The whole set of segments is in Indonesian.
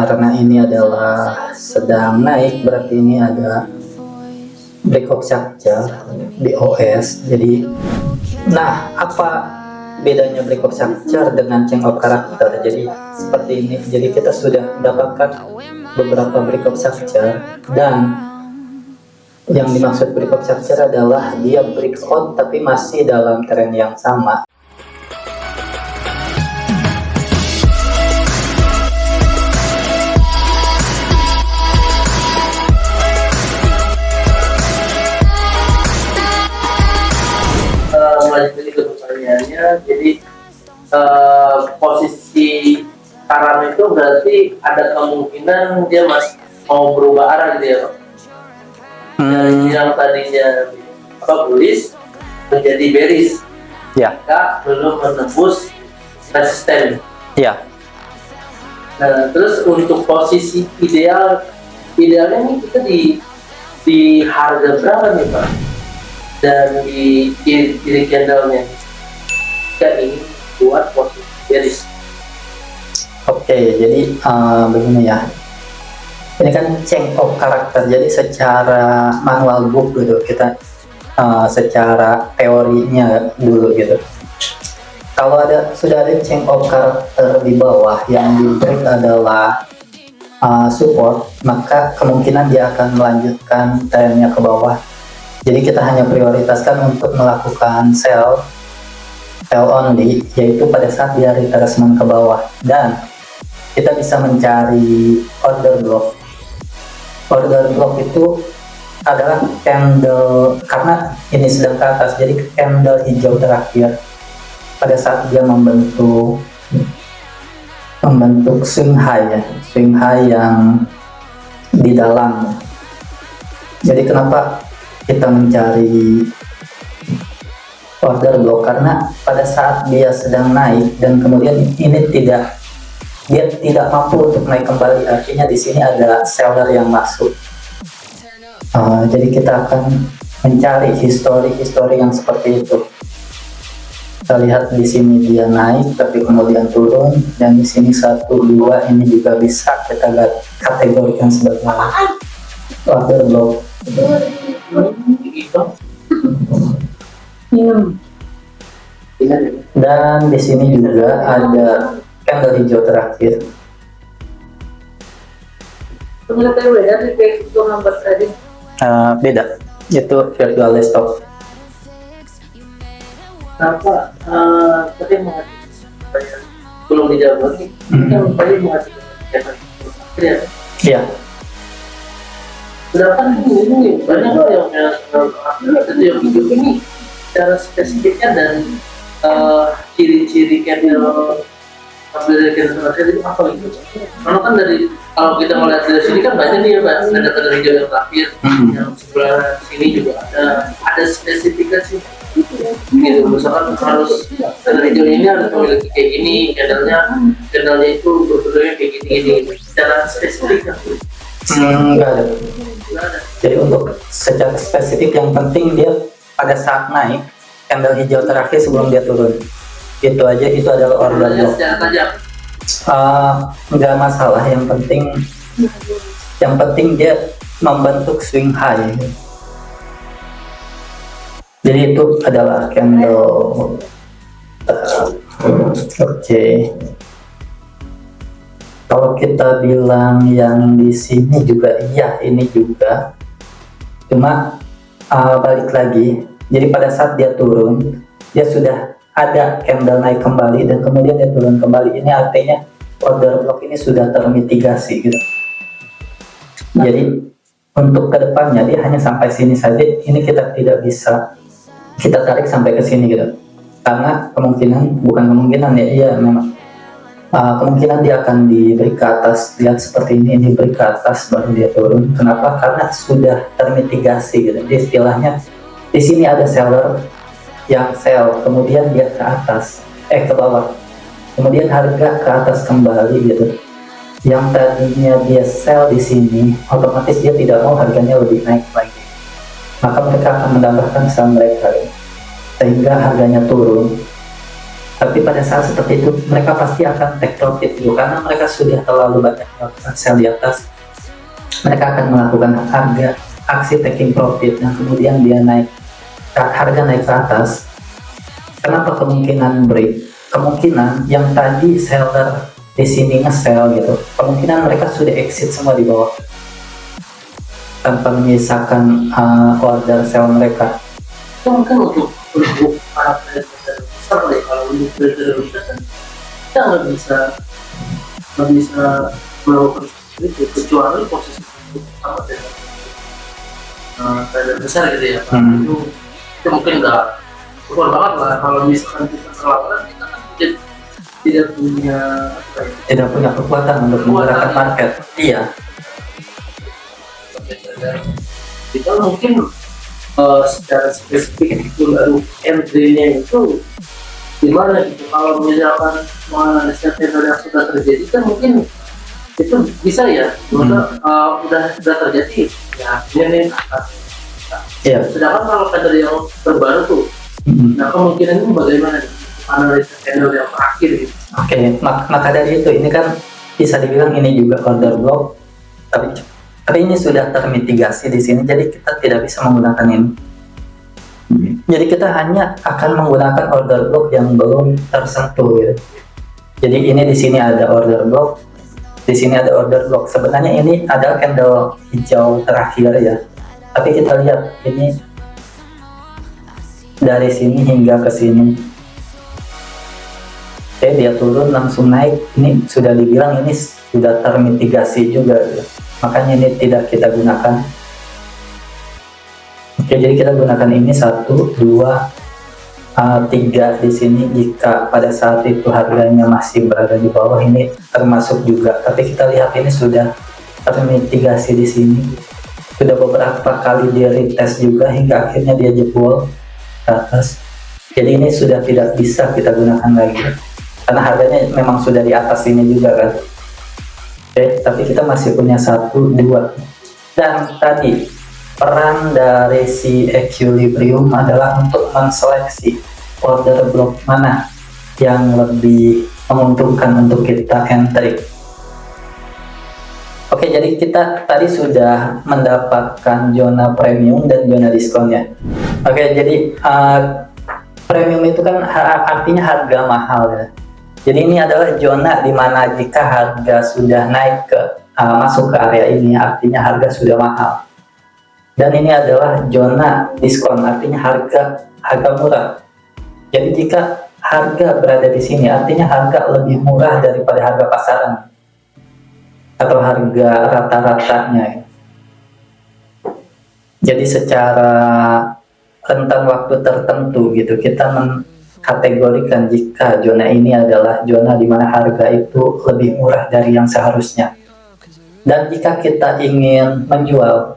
karena ini adalah sedang naik, berarti ini ada break of structure BOS. Jadi nah, apa bedanya break of structure dengan change of character? Jadi seperti ini, jadi kita sudah mendapatkan beberapa break of structure, dan yang dimaksud break of structure adalah dia break out tapi masih dalam tren yang sama. Lanjut ke pertanyaannya, jadi posisi Karam itu berarti ada kemungkinan dia masih mau berubah arah gitu ya Pak? Dari yang tadinya bullish menjadi bearish, Ya. maka belum menembus resisten. Ya. Nah, terus untuk posisi idealnya nih kita di harga berapa nih Pak? Dan di kiri candlenya kita ingin buat posisi bearish. Oke, jadi begini ya. Ini kan change of character, jadi secara manual book gitu, kita secara teorinya dulu gitu. Kalau sudah ada change of character di bawah yang di break adalah support, maka kemungkinan dia akan melanjutkan trennya ke bawah. Jadi kita hanya prioritaskan untuk melakukan sell only, yaitu pada saat dia retracement ke bawah, dan kita bisa mencari order block. Order block itu adalah candle, karena ini sedang ke atas, jadi candle hijau terakhir pada saat dia membentuk swing high ya, swing high yang di dalam. Jadi kenapa kita mencari order block? Karena pada saat dia sedang naik dan kemudian ini dia tidak mampu untuk naik kembali, artinya di sini ada seller yang masuk. Jadi kita akan mencari histori yang seperti itu. Kita lihat di sini dia naik tapi kemudian turun, dan di sini 1, 2 ini juga bisa kita kategorikan sebagai order block. Dan di sini juga ada candle hijau terakhir. Beda, itu virtual desktop. Kenapa tadi mengatakan belum dijawab lagi? Kan tadi mengatakan Iya. Sedangkan ini banyak yang yang hidup ini secara spesifiknya dan ciri-ciri candle itu apa gitu? Karena kan kalau kita melihat dari sini kan banyak nih ya Pak, ada candle hijau yang terakhir, yang sebelah sini juga ada spesifikasi gitu. Misalkan harus candle hijau ini harus memiliki kayak gini, candlenya itu berbentuknya kayak gini, secara spesifik kan? Enggak ada. Jadi untuk secara spesifik yang penting dia pada saat naik candle hijau terakhir sebelum dia turun, itu aja, itu adalah order block. Enggak masalah, yang penting dia membentuk swing high. Jadi itu adalah candle. Oke. Kalau kita bilang yang di sini juga iya, ini juga. Cuma balik lagi. Jadi pada saat dia turun, dia sudah ada candle naik kembali dan kemudian dia turun kembali. Ini artinya order block ini sudah termitigasi gitu. Jadi untuk kedepannya dia hanya sampai sini saja. Ini kita tidak bisa kita tarik sampai ke sini gitu. Karena bukan kemungkinan ya, iya memang. Kemungkinan dia akan diberi ke atas, lihat seperti ini beri ke atas baru dia turun. Kenapa? Karena sudah termitigasi gitu. Jadi istilahnya di sini ada seller yang sell, kemudian dia ke atas, ke bawah, kemudian harga ke atas kembali gitu. Yang tadinya dia sell di sini, otomatis dia tidak mau harganya lebih naik lagi, maka mereka akan menambahkan sell mereka gitu, sehingga harganya turun. Tapi pada saat seperti itu mereka pasti akan take profit dulu karena mereka sudah terlalu banyak melakukan sell di atas. Mereka akan melakukan aksi taking profit dan kemudian dia naik, harga naik ke atas. Kenapa kemungkinan break? Kemungkinan yang tadi seller di sini nge-sell gitu, kemungkinan mereka sudah exit semua di bawah tanpa menyisakan order sell mereka. Itu mungkin untuk para trader besar kali, kalau untuk trader besar kan kita nggak bisa melakukan itu kecuali posisi sama dengan trader besar gitu ya. Itu mungkin nggak keluar banget lah kalau misalkan kita kelaparan, kita kan tidak punya kekuatan untuk menggerakkan market. Iya. Kita mungkin secara spesifik itu baru MD-nya itu gimana gitu. Kalau misalkan menganalisa fenomena yang sudah terjadi kan mungkin itu bisa ya, udah terjadi ya ini atas. Iya. Sedangkan kalau fenomena yang terbaru tuh, nah kemungkinan itu bagaimana analisa fenomena yang terakhir gitu. Oke, maka dari itu ini kan bisa dibilang ini juga order block, tapi ini sudah termitigasi di sini, jadi kita tidak bisa menggunakan ini. Jadi kita hanya akan menggunakan order block yang belum tersentuh ya. Jadi ini di sini ada order block, di sini ada order block. Sebenarnya ini adalah candle hijau terakhir ya. Tapi kita lihat ini dari sini hingga ke sini. Oke, dia turun langsung naik. Ini sudah dibilang ini sudah termitigasi juga ya. Makanya ini tidak kita gunakan. Oke, jadi kita gunakan ini 1, 2, 3 di sini. Jika pada saat itu harganya masih berada di bawah, ini termasuk juga. Tapi kita lihat ini sudah termitigasi di sini. Sudah beberapa kali dia retest juga hingga akhirnya dia jebol ke atas. Jadi ini sudah tidak bisa kita gunakan lagi karena harganya memang sudah di atas ini juga kan. Oke, tapi kita masih punya 1, 2. Dan tadi peran dari si equilibrium adalah untuk menseleksi order block mana yang lebih menguntungkan untuk kita entry. Oke, jadi kita tadi sudah mendapatkan zona premium dan zona diskon ya. Oke, jadi premium itu kan artinya harga mahal ya. Jadi ini adalah zona di mana jika harga sudah naik ke masuk ke area ini, artinya harga sudah mahal. Dan ini adalah zona diskon, artinya harga murah. Jadi jika harga berada di sini, artinya harga lebih murah daripada harga pasaran atau harga rata-ratanya. Jadi secara rentang waktu tertentu gitu, kita mengkategorikan jika zona ini adalah zona di mana harga itu lebih murah dari yang seharusnya. Dan jika kita ingin menjual,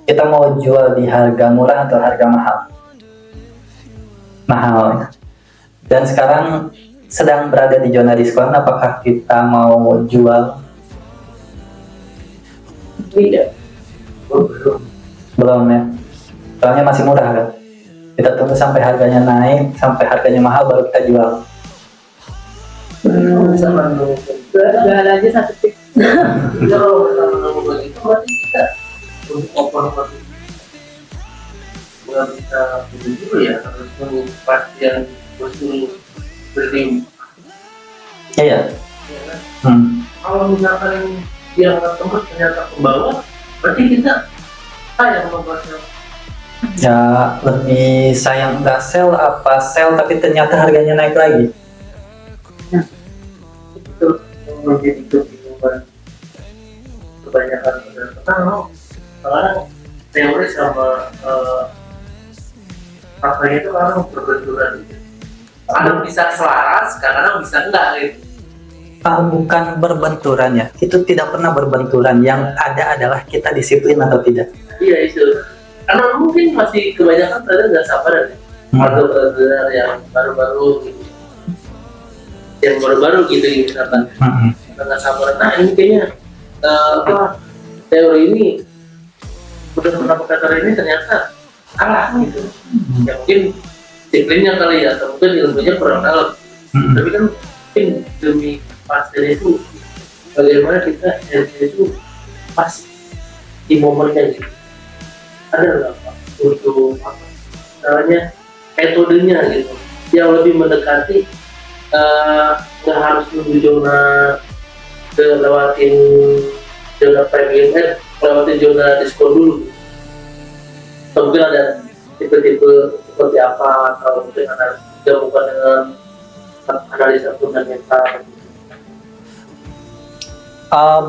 kita mau jual di harga murah atau harga mahal? Mahal ya. Dan sekarang sedang berada di zona diskon, apakah kita mau jual? Tidak. Belum ya. Soalnya masih murah kan. Kita tunggu sampai harganya naik, sampai harganya mahal baru kita jual. Sama Jual aja 1 tip. kalau begitu berarti kita untuk open posisi nggak bisa dulu ya, harus menunggu kepastian betul berdiri. Iya. Ya kan? Kalau misalkan yang tembus ternyata ke bawah, berarti kita sayang membuatnya. Ya lebih sayang nggak sell apa sell tapi ternyata harganya naik lagi. Itu menjadi kebingungan kebanyakan pedagang. Sekarang teori sama faktanya itu kadang berbenturan. Kadang bisa selaras, kadang bisa enggak gitu. Bukan berbenturan ya, itu tidak pernah berbenturan. Yang ada adalah kita disiplin atau tidak. Iya itu. Karena mungkin masih kebanyakan trader nggak sabar ya. Atau trader yang baru-baru gitu. Yang baru-baru gitu misalkan. Nggak sabar. Nah ini kayaknya teori ini udah pernah pakai teori ini ternyata salah gitu. Ya mungkin disiplinnya kali ya, atau mungkin ilmunya kurang dalam. Tapi kan mungkin demi pastinya itu bagaimana kita itu pas di momennya gitu. Ada nggak Pak untuk apa namanya metodenya gitu yang lebih mendekati nggak harus nunggu zona lewatin zona premium lewatin zona diskon dulu. Atau mungkin ada tipe-tipe seperti apa atau mungkin ada digabungkan dengan analisa fundamental.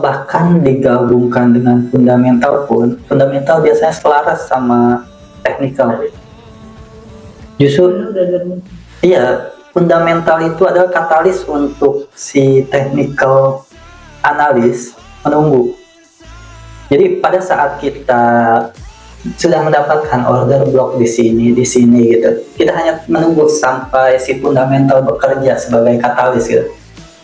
Bahkan digabungkan dengan fundamental pun, fundamental biasanya selaras sama technical. Justru iya, fundamental itu adalah katalis untuk si technical analis menunggu. Jadi pada saat kita sudah mendapatkan order block di sini gitu, kita hanya menunggu sampai si fundamental bekerja sebagai katalis gitu,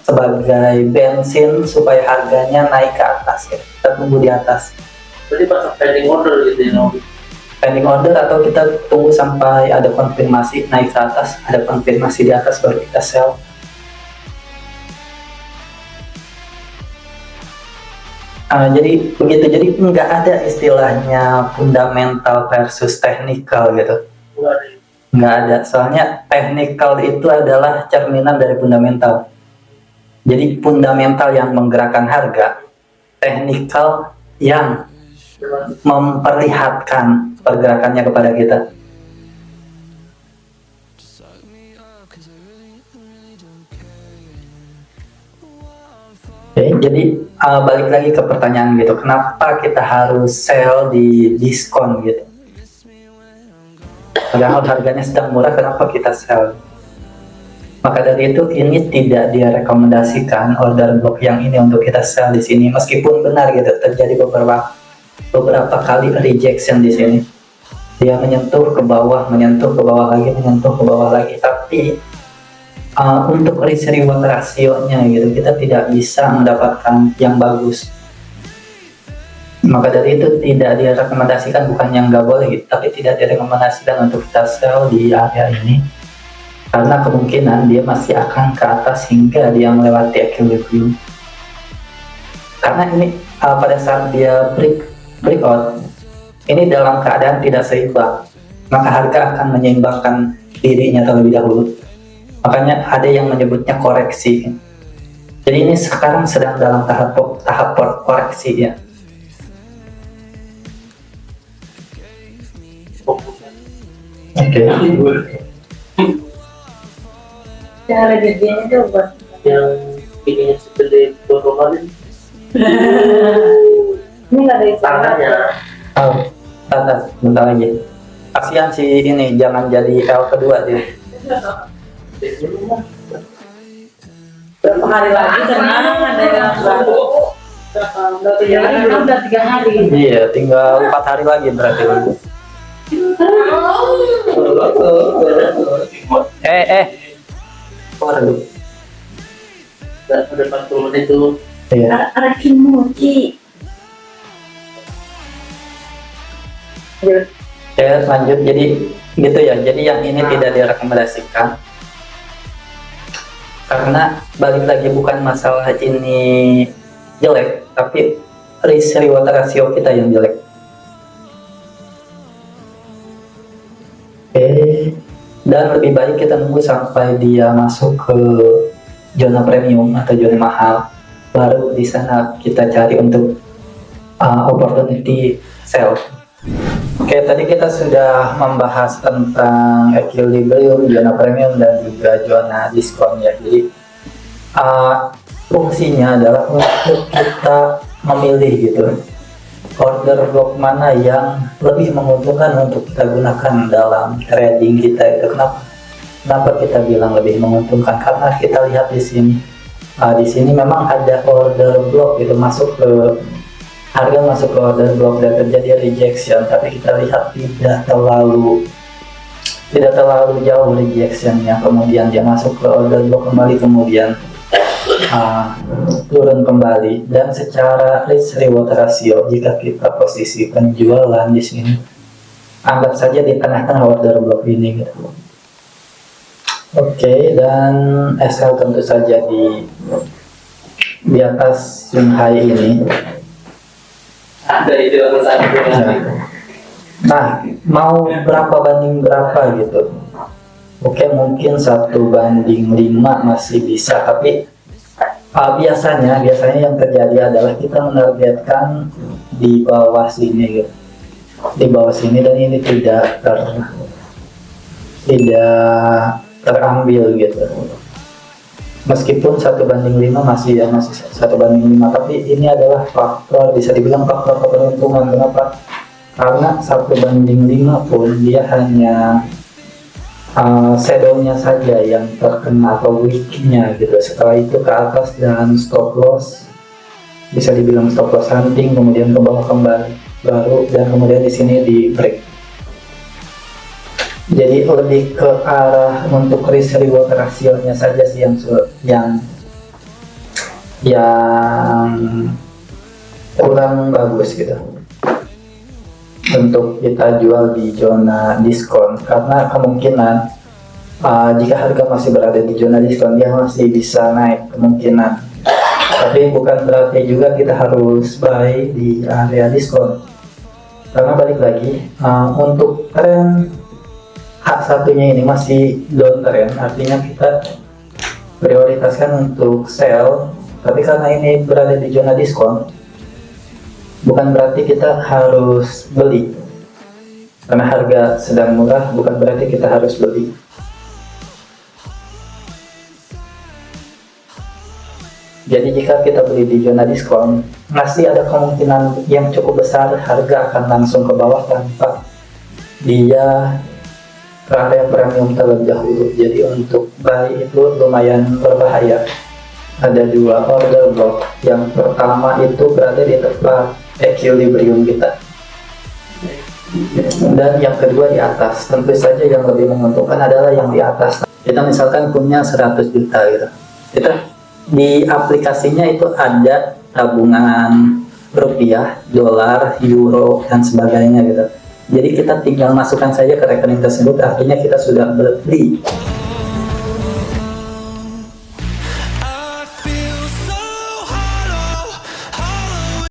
sebagai bensin supaya harganya naik ke atas ya. Kita tunggu di atas. Berarti pas pending order gitu ya. Pending order atau kita tunggu sampai ada konfirmasi naik ke atas, ada konfirmasi di atas baru kita sell. Jadi begitu, jadi nggak ada istilahnya fundamental versus technical gitu. Nggak ada, soalnya technical itu adalah cerminan dari fundamental. Jadi fundamental yang menggerakkan harga, technical yang memperlihatkan pergerakannya kepada kita. Oke, jadi balik lagi ke pertanyaan gitu, kenapa kita harus sell di diskon gitu? Padahal harganya sedang murah, kenapa kita sell? Maka dari itu ini tidak direkomendasikan order block yang ini untuk kita sell di sini, meskipun benar gitu terjadi beberapa kali rejection di sini. Dia menyentuh ke bawah lagi, menyentuh ke bawah lagi, tapi untuk risk reward rasionya gitu kita tidak bisa mendapatkan yang bagus. Maka dari itu tidak direkomendasikan, bukan yang nggak boleh gitu, tapi tidak direkomendasikan untuk kita sell di area ini karena kemungkinan dia masih akan ke atas hingga dia melewati equilibrium. Karena ini pada saat dia breakout ini dalam keadaan tidak seimbang, maka harga akan menyeimbangkan dirinya terlebih dahulu. Makanya ada yang menyebutnya koreksi. Jadi ini sekarang sedang dalam tahap koreksi ya. Oke. Cara giginya tuh buat Yang bikinnya segede botol ini nggak ada tangannya. Bentar lagi. Kasihan si ini, jangan jadi L kedua dia. berapa hari lagi tenang ada yang baru. Udah 3 hari. Iya, tinggal 4 hari lagi berarti. Keluar dulu. Udah 40 menit itu. Iya. Arakin mochi. Ya, lanjut. Jadi gitu ya. Jadi yang ini tidak direkomendasikan. Karena balik lagi bukan masalah ini jelek, tapi risk reward rasio kita yang jelek. Oke. Dan lebih baik kita nunggu sampai dia masuk ke zona premium atau zona mahal, baru di sana kita cari untuk opportunity sell. Oke, tadi kita sudah membahas tentang equilibrium, zona premium, dan juga zona diskon ya. Jadi fungsinya adalah untuk kita memilih gitu order block mana yang lebih menguntungkan untuk kita gunakan dalam trading kita itu. Kenapa kita bilang lebih menguntungkan? Karena kita lihat di sini, di sini memang ada order block itu masuk ke harga, masuk ke order block dan terjadi rejection, tapi kita lihat tidak terlalu jauh rejectionnya, kemudian dia masuk ke order block kembali, kemudian turun kembali. Dan secara risk reward ratio, jika kita posisi penjualan di sini, anggap saja di tengah-tengah order block ini gitu. Oke, dan SL tentu saja di atas Junhai ini. Ada itu alasan Ya. Nah, mau berapa banding berapa gitu? Oke, mungkin 1:5 masih bisa, tapi biasanya yang terjadi adalah kita menargetkan di bawah sini gitu. Di bawah sini, dan ini tidak terambil gitu. Meskipun 1:5 masih 1:5, tapi ini adalah faktor, bisa dibilang faktor keberuntungan. Kenapa? Karena 1:5 pun dia hanya shadownya saja yang terkena atau weaknya gitu. Setelah itu ke atas dan stop loss, bisa dibilang stop loss hunting, kemudian ke bawah kembali baru, dan kemudian di sini di break. Jadi lebih ke arah untuk risk reward rasionya saja sih yang kurang bagus gitu untuk kita jual di zona diskon, karena kemungkinan jika harga masih berada di zona diskon dia masih bisa naik kemungkinan, tapi bukan berarti juga kita harus buy di area diskon, karena balik lagi untuk tren H1-nya ini masih downtrend, artinya kita prioritaskan untuk sell, tapi karena ini berada di zona diskon bukan berarti kita harus beli. Karena harga sedang murah bukan berarti kita harus beli. Jadi jika kita beli di zona diskon, masih ada kemungkinan yang cukup besar harga akan langsung ke bawah tanpa dia ke area premium terlebih dahulu. Jadi untuk buy itu lumayan berbahaya. Ada dua order block. Yang pertama itu berada di tempat equilibrium kita, dan yang kedua di atas. Tentu saja yang lebih menguntungkan adalah yang di atas. Kita misalkan punya 100 juta gitu, kita di aplikasinya itu ada tabungan rupiah, dolar, euro, dan sebagainya gitu. Jadi kita tinggal masukkan saja ke rekening tersebut, artinya kita sudah beli